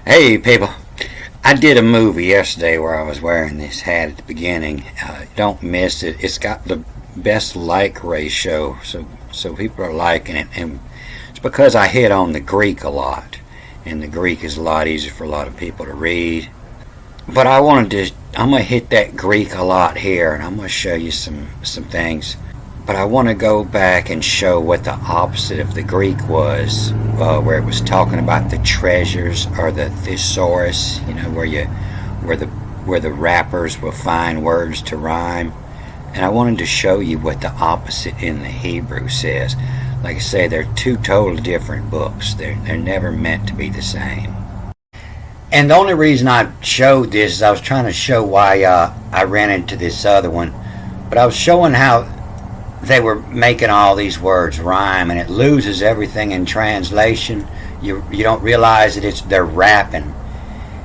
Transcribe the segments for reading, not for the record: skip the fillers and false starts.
Hey people, I did a movie yesterday where I was wearing this hat at the beginning. Don't miss it. It's got the best like ratio, so people are liking it, and it's because I hit on the Greek a lot, and the Greek is a lot easier for a lot of people to read. But I'm gonna hit that Greek a lot here, and I'm gonna show you some things. But I want to go back and show what the opposite of the Greek was, where it was talking about the treasures or the thesaurus, where the rappers will find words to rhyme. And I wanted to show you what the opposite in the Hebrew says. Like I say, they're two totally different books. They're never meant to be the same. And the only reason I showed this is I was trying to show why I ran into this other one, but I was showing how they were making all these words rhyme, and it loses everything in translation. You don't realize that they're rapping,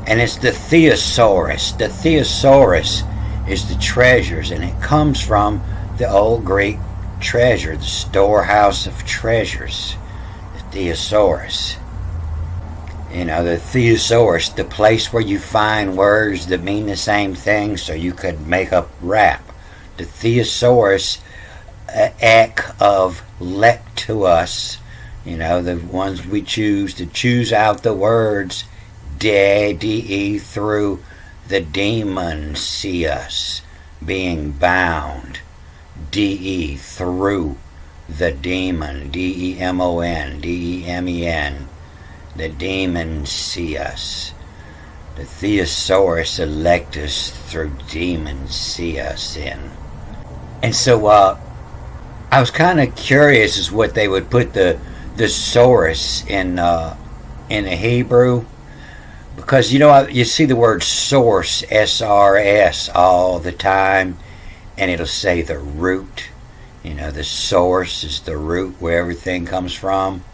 and it's the thesaurus. The thesaurus is the treasures, and it comes from the old Greek treasure, the storehouse of treasures, the thesaurus. The thesaurus, the place where you find words that mean the same thing, so you could make up rap. The thesaurus ek of lectuous, the ones we choose to choose out the words de through the demon see us being bound, de through the demon, demon, demen, the demons see us. The thesaurus elect us through demons see us in. And so I was kind of curious as what they would put the source in the Hebrew, because you see the word source, SRS, all the time, and it'll say the root. The source is the root where everything comes from.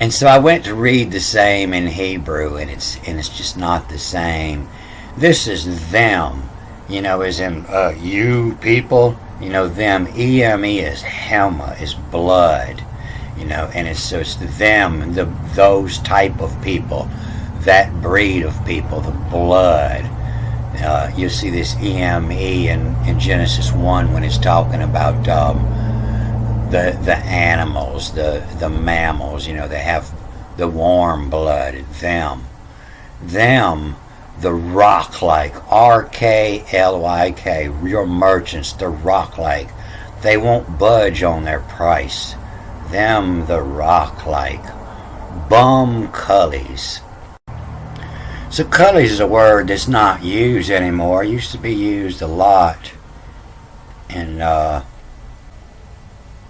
And so I went to read the same in Hebrew, and it's just not the same. This is them, as in you people. Them, EME is Hema, is blood, and it's them, those type of people, that breed of people, the blood. You see this EME in Genesis 1 when it's talking about the animals, the mammals, they have the warm blood, them, the rock-like, RKLYK, your merchants, the rock-like, they won't budge on their price. Them, the rock-like, bum cullies. So cullies is a word that's not used anymore. It used to be used a lot, and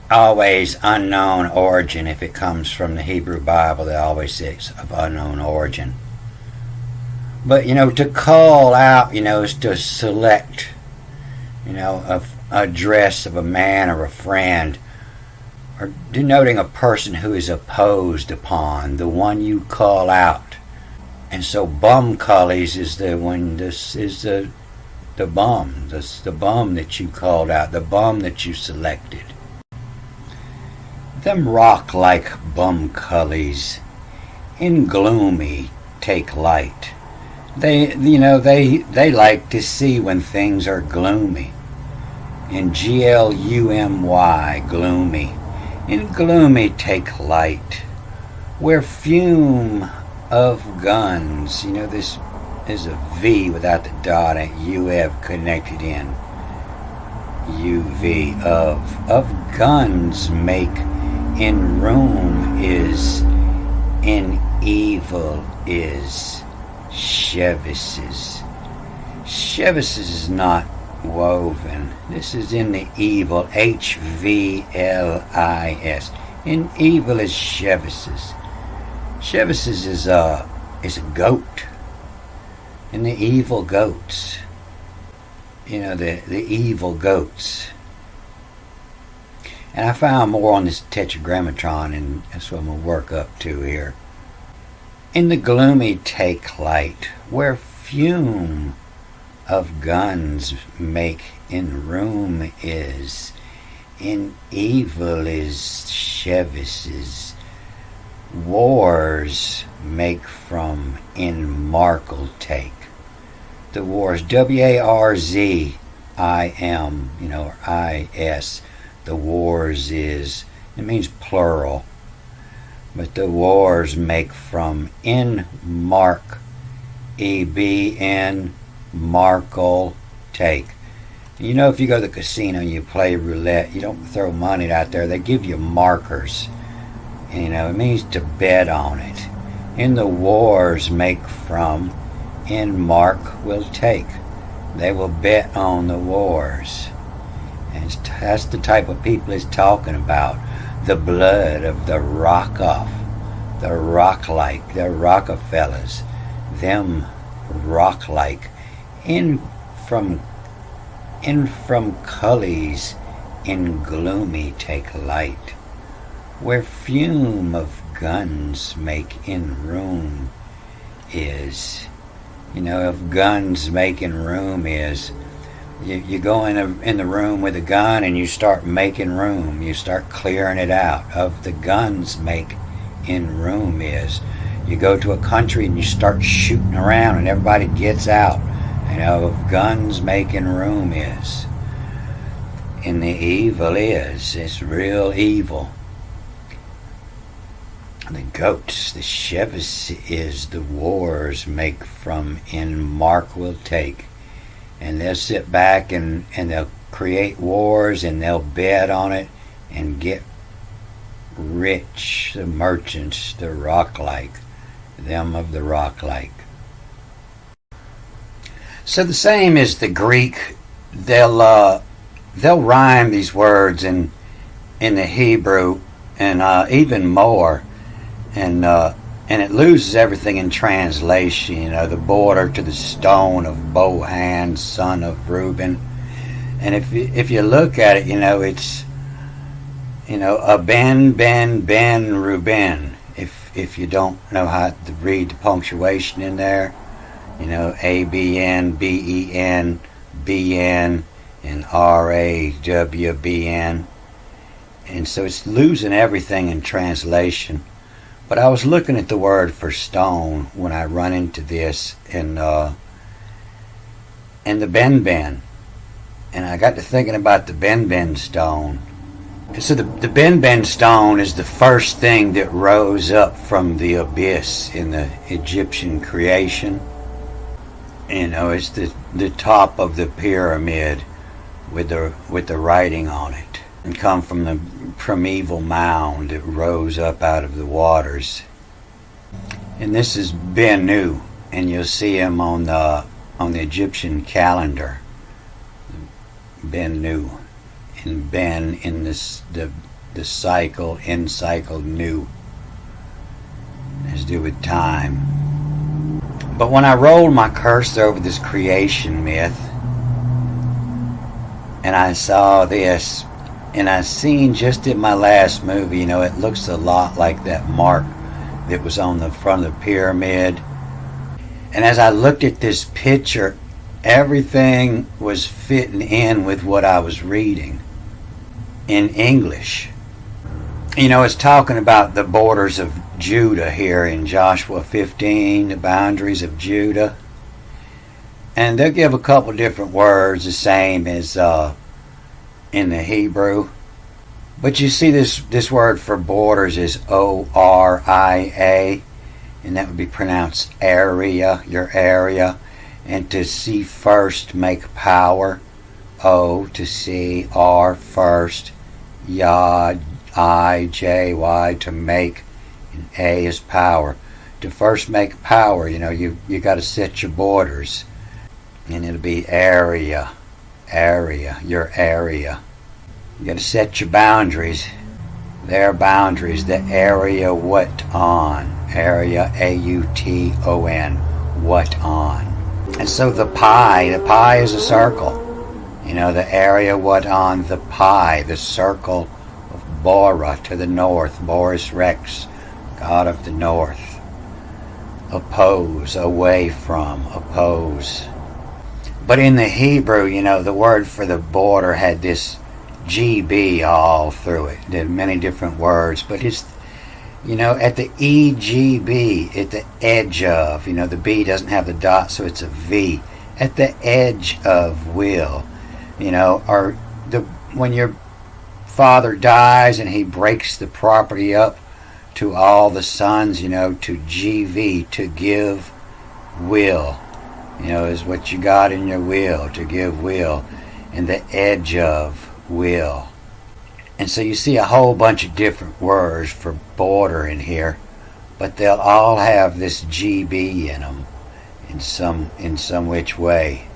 always unknown origin. If it comes from the Hebrew Bible, they always say it's of unknown origin. But, to call out, is to select, a address of a man or a friend, or denoting a person who is opposed upon, the one you call out. And so bum cullies is the one, this is the bum, this the bum that you called out, the bum that you selected. Them rock like bum cullies, in gloomy take light. They like to see when things are gloomy. In GLUMY, gloomy. In gloomy take light. Where fume of guns, this is a V without the dot and UF connected in. UV of guns make in room is, in evil is. Chevises. Chevises is not woven. This is in the evil. HVLIS. In evil is chevises. Chevises is a goat. And the evil goats. The evil goats. And I found more on this tetragrammaton, and that's what I'm going to work up to here. In the gloomy take light, where fume of guns make in room is, in evil is chevises. Wars make from in Mark'll take. The wars, W-A-R-Z-I-M, or I-S. The wars is, it means plural. But the wars make from in Mark, E-B-N, Mark'll take. If you go to the casino and you play roulette, you don't throw money out there. They give you markers. It means to bet on it. In the wars make from, in Mark will take. They will bet on the wars. And that's the type of people it's talking about. The blood of the rock-off, the rock-like, the Rockefellers, them rock-like. In from cullies in gloomy take light, where fume of guns make in room is. If guns making room is, you go in the room with a gun and you start making room. You start clearing it out. Of the guns make in room is. You go to a country and you start shooting around and everybody gets out. Of guns making room is. And the evil is. It's real evil. The goats, the chevis is. The wars make from in Mark will take. And they'll sit back and they'll create wars and they'll bet on it and get rich. The merchants, the rock-like, them of the rock-like. So the same as the Greek, they'll rhyme these words in the Hebrew and even more, and it loses everything in translation. The border to the stone of Bohan, son of Reuben, and if you look at it, it's a Ben Reuben. If you don't know how to read the punctuation in there. A-B-N, B-E-N, B-N, and R-A-W-B-N. And so it's losing everything in translation. But I was looking at the word for stone when I run into this in the Ben. And I got to thinking about the Ben stone. So the Ben stone is the first thing that rose up from the abyss in the Egyptian creation. It's the top of the pyramid with the writing on it, and come from the primeval mound that rose up out of the waters. And this is Bennu, and you'll see him on the Egyptian calendar. Bennu, and Ben in the cycle, in cycle nu. Has to do with time. But when I rolled my cursor over this creation myth, and I saw this, and I seen just in my last movie, it looks a lot like that mark that was on the front of the pyramid. And as I looked at this picture, everything was fitting in with what I was reading in English. It's talking about the borders of Judah here in Joshua 15, the boundaries of Judah. And they'll give a couple different words, the same as in the Hebrew. But you see this word for borders is O-R-I-A, and that would be pronounced area, your area. And to see first, make power. O to see, R first, Yod, I-J-Y to make, and A is power. To first make power, you got to set your borders. And it'll be area, your area. You got to set your boundaries. Their boundaries, the area what on. Area, A-U-T-O-N, what on. And so the pie is a circle. The area what on the pie, the circle of Bora to the north, Boris Rex, God of the north. Oppose, away from, oppose. But in the Hebrew, the word for the border had this GB all through it. There are many different words, but At the EGB, at the edge of, the B doesn't have the dot, so it's a V. At the edge of will, or when your father dies and he breaks the property up to all the sons, to GV, to give will, is what you got in your will, to give will, and the edge of will. And so you see a whole bunch of different words for border in here, but they'll all have this GB in them in some which way.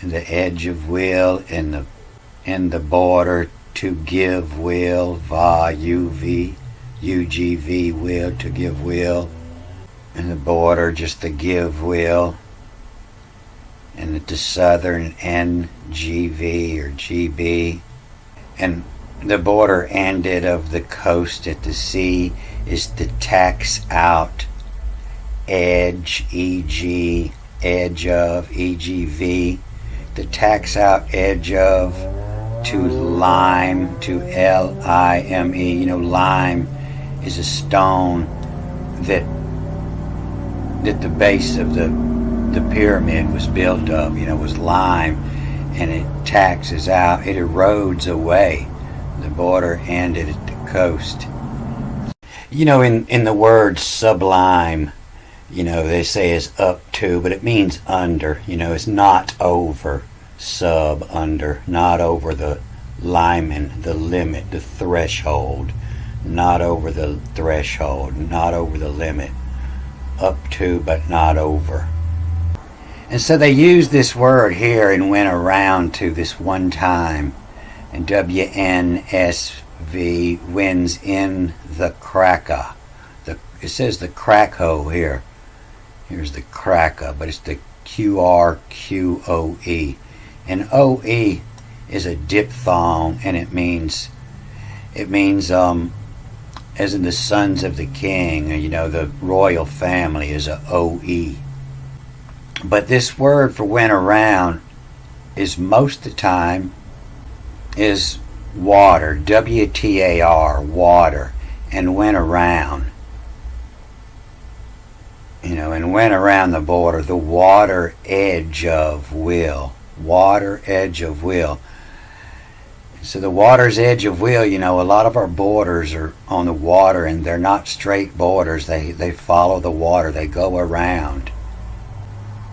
And the edge of will and the border, to give will, va, UV, UGV, will, to give will. And the border, just the give will. And the southern NGV or GB. And the border ended of the coast at the sea is the tax out edge, EG, edge of, EGV. The tax out edge of, to lime, to LIME. Lime is a stone that the base of the pyramid was built of, was lime, and it taxes out, it erodes away. The border ended at the coast. In the word sublime, they say is up to, but it means under. It's not over, sub, under, not over the limen, the limit, the threshold, not over the threshold, not over the limit, up to but not over. And so they used this word here and went around to this one time. And WNSV wins in the cracker. It says the crack hole here. Here's the cracker, but it's the QRQOE. And OE is a diphthong, and it means as in the sons of the king, the royal family is a OE. But this word for went around is most of the time is water, WTAR, water, and went around. And went around the border, the water edge of will. Water edge of will. So the water's edge of will, a lot of our borders are on the water, and they're not straight borders. They follow the water. They go around.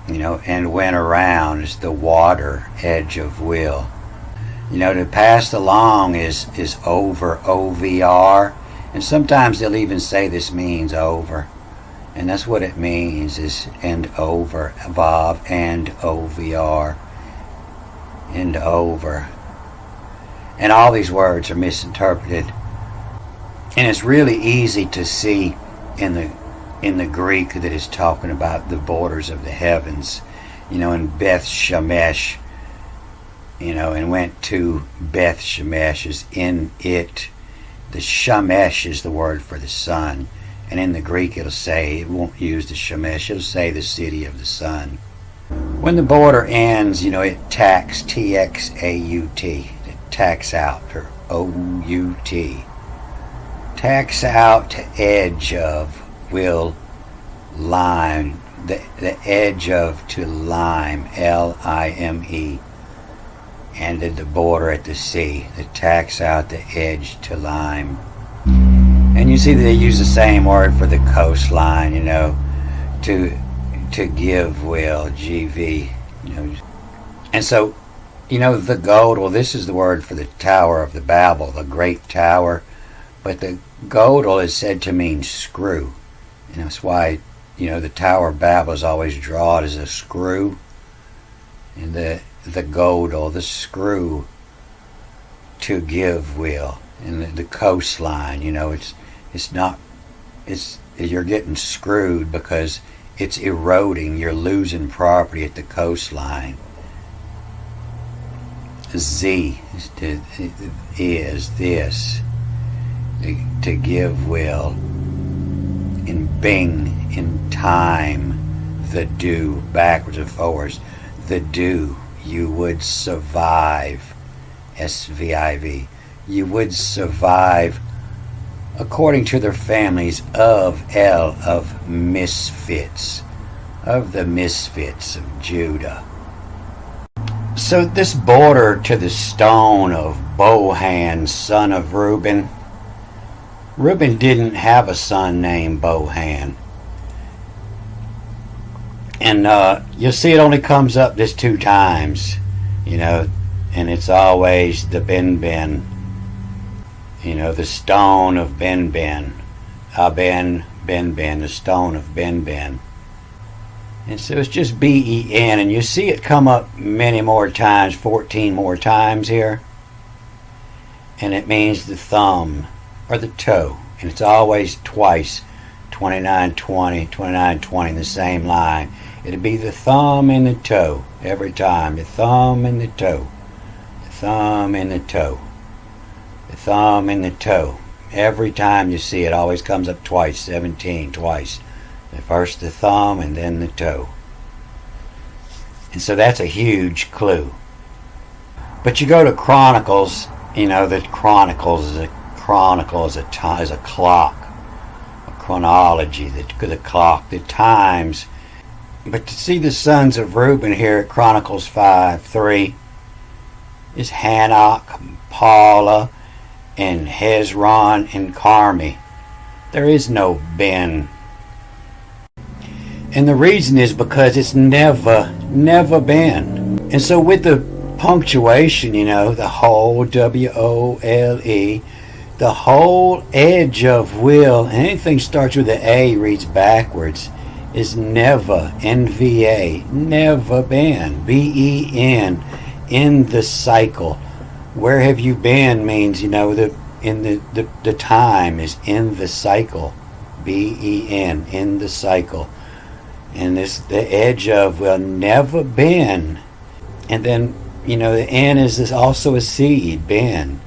And went around is the water edge of will. To pass along is over, OVR. And sometimes they'll even say this means over. And that's what it means, is and over, VAV, and OVR, and over. And all these words are misinterpreted. And it's really easy to see in the Greek that it's talking about the borders of the heavens. In Beth Shemesh, and went to Beth Shemesh is in it. The Shemesh is the word for the sun. And in the Greek it won't use the Shemesh, it'll say the city of the sun. When the border ends, it tacks, TXAUT. It tacks out, or OUT. Tacks out to edge of, will, lime. The edge of, to lime, LIME. And at the border at the sea, that tacks out the edge to lime. And you see that they use the same word for the coastline, to give will, GV, And so, the gold, this is the word for the Tower of the Babel, the Great Tower. But the godel is said to mean screw. That's why, the Tower of Babel is always drawn as a screw. And the godel, the screw, to give will. And the coastline, you're getting screwed because it's eroding, you're losing property at the coastline. Z is this, to give will. In Bing, in time, the do, backwards and forwards, the do, you would survive, SVIV, you would survive according to their families of misfits, of the misfits of Judah. So this border to the stone of Bohan, son of Reuben. Reuben didn't have a son named Bohan. And you'll see it only comes up this 2 times, and it's always the Ben, the stone of Ben, Ben, the stone of Ben. And so it's just Ben, and you see it come up many more times, 14 more times here. And it means the thumb or the toe, and it's always twice, 29:20, 29:20 in the same line. It'll be the thumb and the toe every time. The thumb and the toe. The thumb and the toe. The thumb and the toe. Every time you see it, always comes up twice, 17, twice. First the thumb and then the toe. And so that's a huge clue. But you go to Chronicles, that Chronicles is a chronicle is a clock, a chronology, the clock, the times. But to see the sons of Reuben here at Chronicles 5:3 is Hanok, Paula, and Hezron and Carmi. There is no Ben. And the reason is because it's never been. And so with the punctuation, the whole, W-O-L-E, the whole edge of will, anything starts with an A reads backwards, is never, N-V-A, never been, B-E-N, in the cycle. Where have you been means, the time is in the cycle, B-E-N, in the cycle. And the edge of will never been. And then, the N is also a seed, Ben.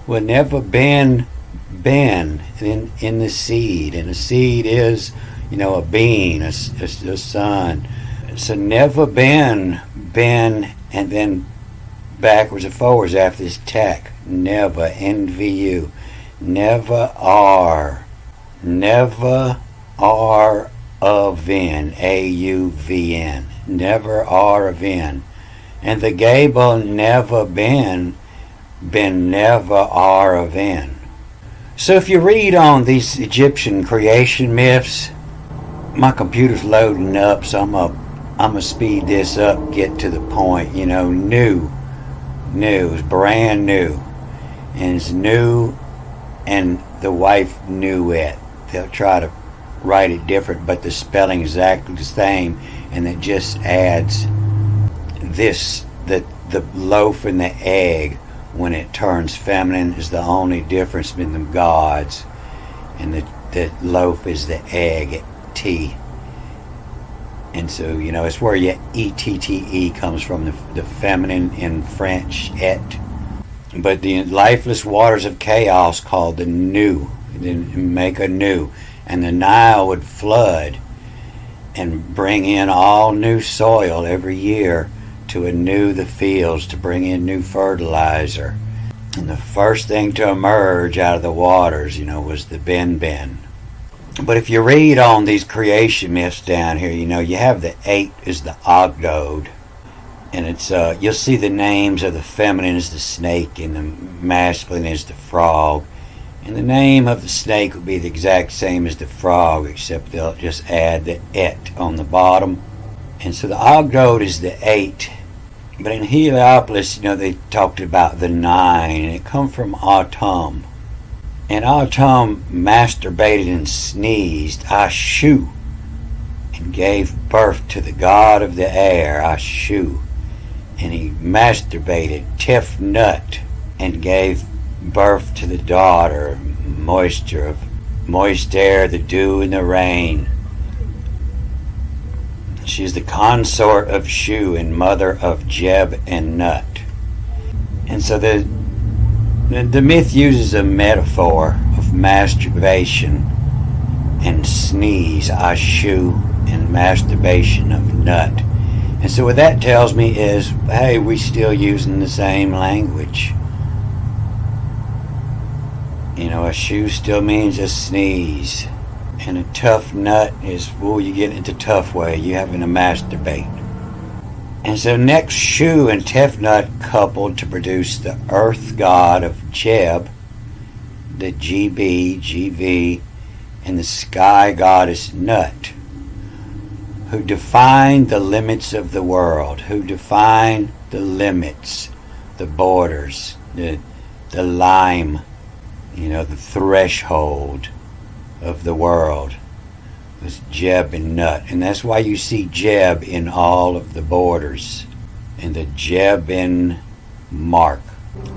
Will never been in the seed. And the seed is, a bean, a son. So never been, and then backwards and forwards after this tech. Never, N-V-U. Never are of in, A-U-V-N. Never are of in. And the Gable never been never are of in. So if you read on these Egyptian creation myths, my computer's loading up, so I'm gonna speed this up, get to the point. New, it's brand new, and it's new, and the wife knew it. They'll try to write it different, but the spelling is exactly the same, and it just adds this, that the loaf and the egg, when it turns feminine, is the only difference between the gods, and the loaf is the egg, T. And so, it's where your E-T-T-E comes from, the feminine in French, et. But the lifeless waters of chaos called the new, then make a new. And the Nile would flood and bring in all new soil every year to renew the fields, to bring in new fertilizer. And the first thing to emerge out of the waters, was the Ben. But if you read on these creation myths down here, you have the 8 is the Ogdod. And it's you'll see the names of the feminine is the snake and the masculine is the frog. And the name of the snake will be the exact same as the frog, except they'll just add the et on the bottom. And so the Ogdod is the 8. But in Heliopolis, they talked about the 9, and it comes from Autumn. And Autumn masturbated and sneezed, Ashu, and gave birth to the god of the air, Ashu. And he masturbated, Tefnut, and gave birth to the daughter, moisture of moist air, the dew and the rain. She is the consort of Shu and mother of Jeb and Nut. And so the myth uses a metaphor of masturbation and sneeze, Ashu, and masturbation of Nut. And so what that tells me is, hey, we're still using the same language. You know, a shoe still means a sneeze. And a tough nut is, well, you get into tough way. You having to masturbate. And so next, shoe and tough nut coupled to produce the earth god of Jeb, the GB, GV, and the sky goddess Nut, who define the limits of the world, who define the limits, the borders, the line, you know, the threshold of the world was Jeb and Nut. And that's why you see Jeb in all of the borders, in the Jeb and mark.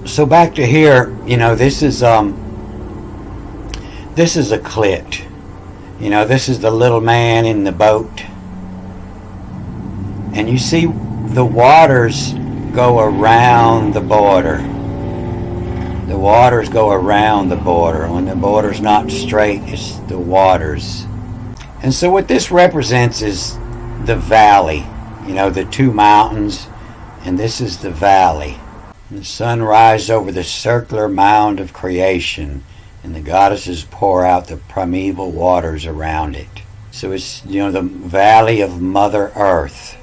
So back to here, you know, this is a clit. You know, this is the little man in the boat. And you see the waters go around the border. The waters go around the border. When the border's not straight, it's the waters. And so what this represents is the valley. You know, the two mountains, and this is the valley. And the sun rises over the circular mound of creation, and the goddesses pour out the primeval waters around it. So it's, you know, the valley of Mother Earth.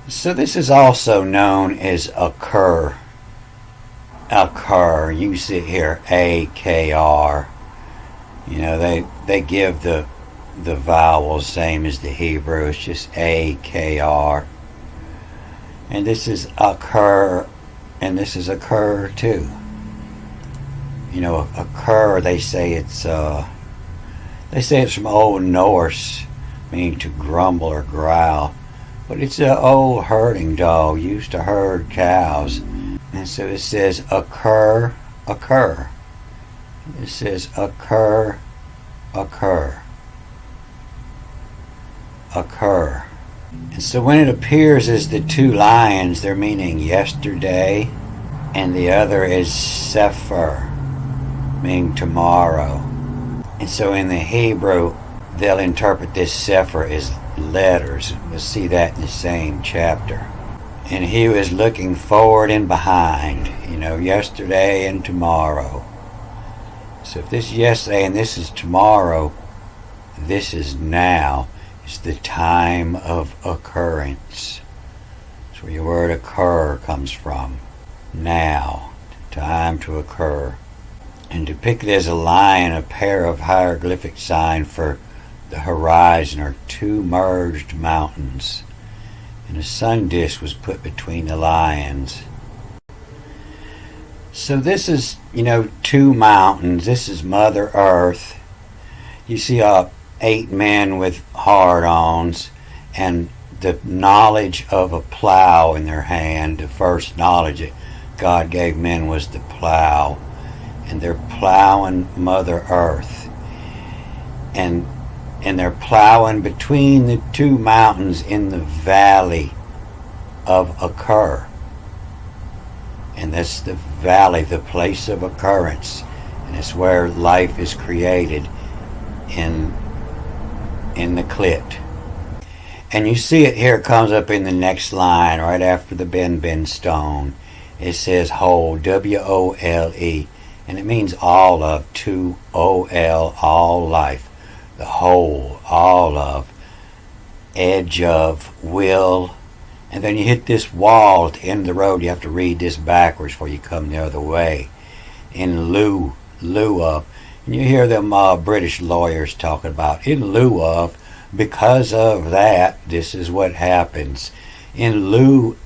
So this is also known as Acur. Acur. You see it here, A-K-R. You know, they give the vowels same as the Hebrew. It's just A-K-R. And this is Acur, and this is Acur too. You know, Acur, they say it's from Old Norse, meaning to grumble or growl. But it's an old herding dog, used to herd cows. And so it says Acur, Acur. It says Acur, Acur. Acur. And so when it appears as the two lions, they're meaning yesterday, and the other is Sefer, meaning tomorrow. And so in the Hebrew, they'll interpret this Sefer as letters. We'll see that in the same chapter. And he was looking forward and behind, you know, yesterday and tomorrow. So if this is yesterday and this is tomorrow, this is now. It's the time of occurrence. That's where your word occur comes from. Now, time to occur. And depicted as a lion, a pair of hieroglyphic signs for the horizon are two merged mountains. And a sun disk was put between the lions. So this is, you know, two mountains. This is Mother Earth. You see 8 men with hard-ons and the knowledge of a plow in their hand. The first knowledge that God gave men was the plow. And they're plowing Mother Earth. And they're plowing between the two mountains in the valley of Acur. And that's the valley, the place of occurrence. And it's where life is created in the clit. And you see it here, it comes up in the next line, right after the Ben stone. It says whole, W-O-L-E. And it means all of, to O-L, all life. The whole, all of, edge of, will. And then you hit this wall at the end of the road. You have to read this backwards before you come the other way. In lieu of. And you hear them British lawyers talking about, in lieu of, because of that, this is what happens. In lieu,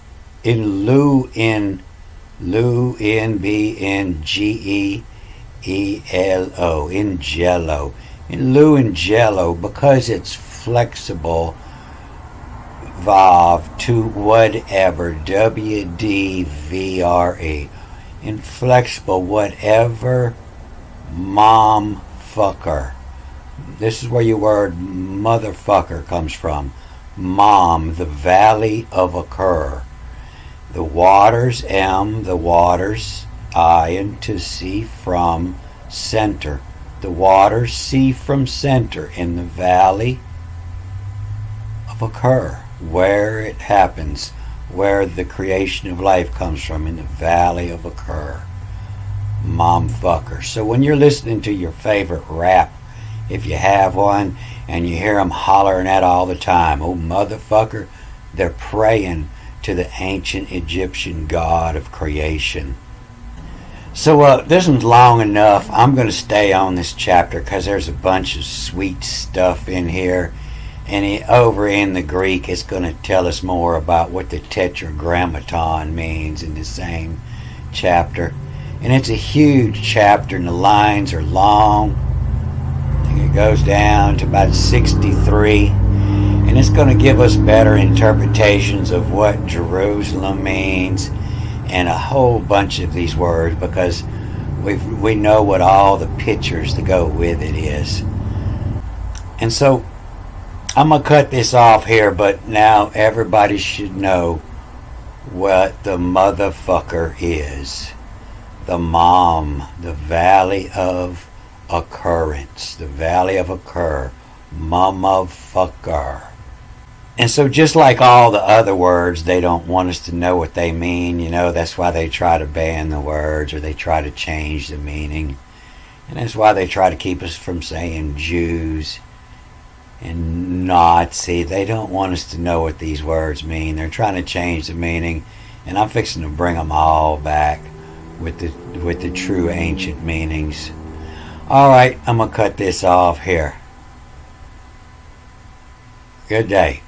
B-N-G-E-E-L-O, in jello. In lieu and jello, because it's flexible, vav, to whatever, W-D-V-R-E. Inflexible, whatever, mom fucker. This is where your word motherfucker comes from. Mom, the valley of Acur. The waters, M, the waters, I, and to see from center. The waters see from center in the valley of Acur, where it happens, where the creation of life comes from, in the valley of Acur. momfucker. So when you're listening to your favorite rap, if you have one, and you hear them hollering that all the time, oh motherfucker, they're praying to the ancient Egyptian god of creation. So this one's long enough. I'm going to stay on this chapter because there's a bunch of sweet stuff in here. And over in the Greek, it's going to tell us more about what the tetragrammaton means in the same chapter. And it's a huge chapter, and the lines are long. And it goes down to about 63. And it's going to give us better interpretations of what Jerusalem means and a whole bunch of these words, because we know what all the pictures that go with it is. And so I'm going to cut this off here, but now everybody should know what the motherfucker is. The mom, the valley of occurrence, the valley of occur, motherfucker. And so just like all the other words, they don't want us to know what they mean. You know, that's why they try to ban the words, or they try to change the meaning. And that's why they try to keep us from saying Jews and Nazi. They don't want us to know what these words mean. They're trying to change the meaning. And I'm fixing to bring them all back with the true ancient meanings. Alright, I'm going to cut this off here. Good day.